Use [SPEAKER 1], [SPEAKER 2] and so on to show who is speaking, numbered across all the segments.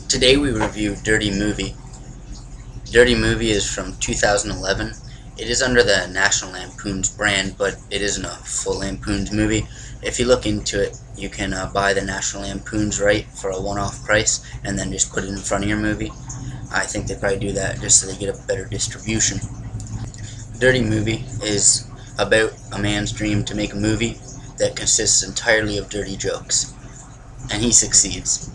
[SPEAKER 1] Today we review Dirty Movie. Dirty Movie is from 2011. It is under the National Lampoon's brand, but it isn't a full Lampoon's movie. If you look into it, you can buy the National Lampoon's right for a one-off price and then just put it in front of your movie. I think they probably do that just so they get a better distribution. Dirty Movie is about a man's dream to make a movie that consists entirely of dirty jokes, and he succeeds.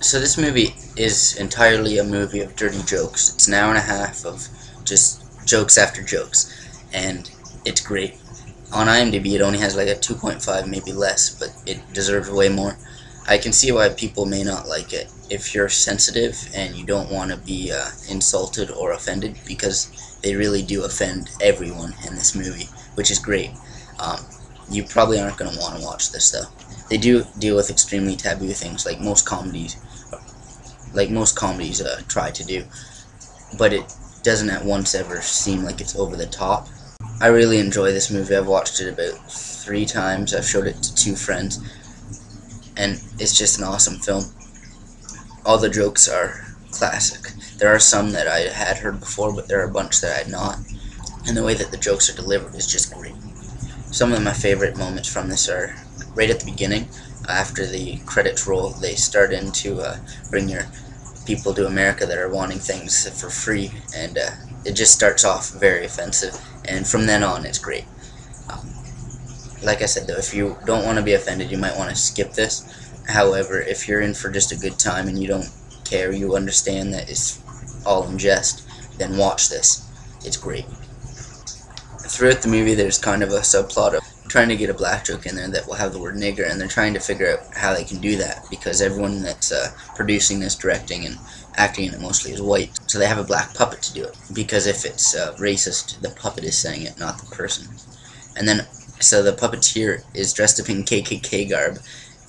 [SPEAKER 1] So this movie is entirely a movie of dirty jokes. It's an hour and a half of just jokes after jokes, and it's great. On IMDb it only has like a 2.5, maybe less, but it deserves way more. I can see why people may not like it if you're sensitive and you don't want to be insulted or offended, because they really do offend everyone in this movie, which is great. You probably aren't going to want to watch this though. They do deal with extremely taboo things like most comedies try to do, but it doesn't at once ever seem like it's over the top. I really enjoy this movie. I've watched it about 3 times. I've showed it to 2 friends, and it's just an awesome film. All the jokes are classic. There are some that I had heard before, but there are a bunch that I had not, and the way that the jokes are delivered is just great. Some of my favorite moments from this are right at the beginning. After the credits roll, they start in to bring your people to America that are wanting things for free, and it just starts off very offensive, and from then on it's great. Like I said though, if you don't want to be offended, you might want to skip this. However, if you're in for just a good time and you don't care, you understand that it's all in jest, then watch this. It's great. Throughout the movie there's kind of a subplot of trying to get a black joke in there that will have the word nigger, and they're trying to figure out how they can do that because everyone that's producing this, directing and acting in it mostly is white, so they have a black puppet to do it, because if it's racist, the puppet is saying it, not the person. And then so the puppeteer is dressed up in KKK garb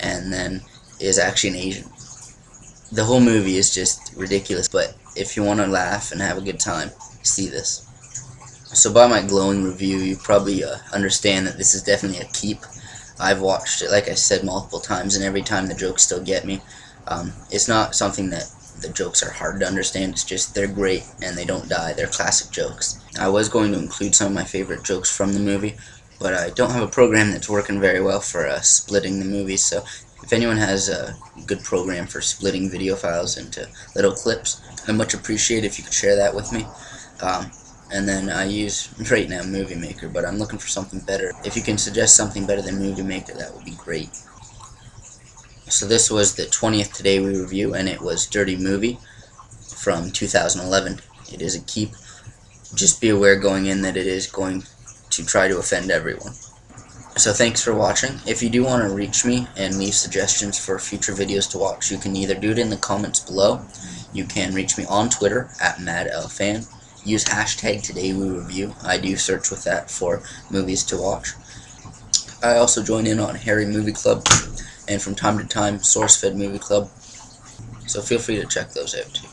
[SPEAKER 1] and then is actually an Asian. The whole movie is just ridiculous, but if you want to laugh and have a good time, see this. So by my glowing review, you probably understand that this is definitely a keep. I've watched it, like I said, multiple times, and every time the jokes still get me. It's not something that the jokes are hard to understand, it's just they're great and they don't die. They're classic jokes. I was going to include some of my favorite jokes from the movie, but I don't have a program that's working very well for splitting the movies, so if anyone has a good program for splitting video files into little clips, I'd much appreciate if you could share that with me. And then I use right now Movie Maker, but I'm looking for something better. If you can suggest something better than Movie Maker, that would be great. So this was the 20th Today We Review, and it was Dirty Movie from 2011. It is a keep. Just be aware going in that it is going to try to offend everyone. So thanks for watching. If you do want to reach me and leave suggestions for future videos to watch, you can either do it in the comments below. You can reach me on Twitter at MadLFan. Use hashtag #TodayWeReview. I do search with that for movies to watch. I also join in on Harry Movie Club and from time to time SourceFed Movie Club, so feel free to check those out too.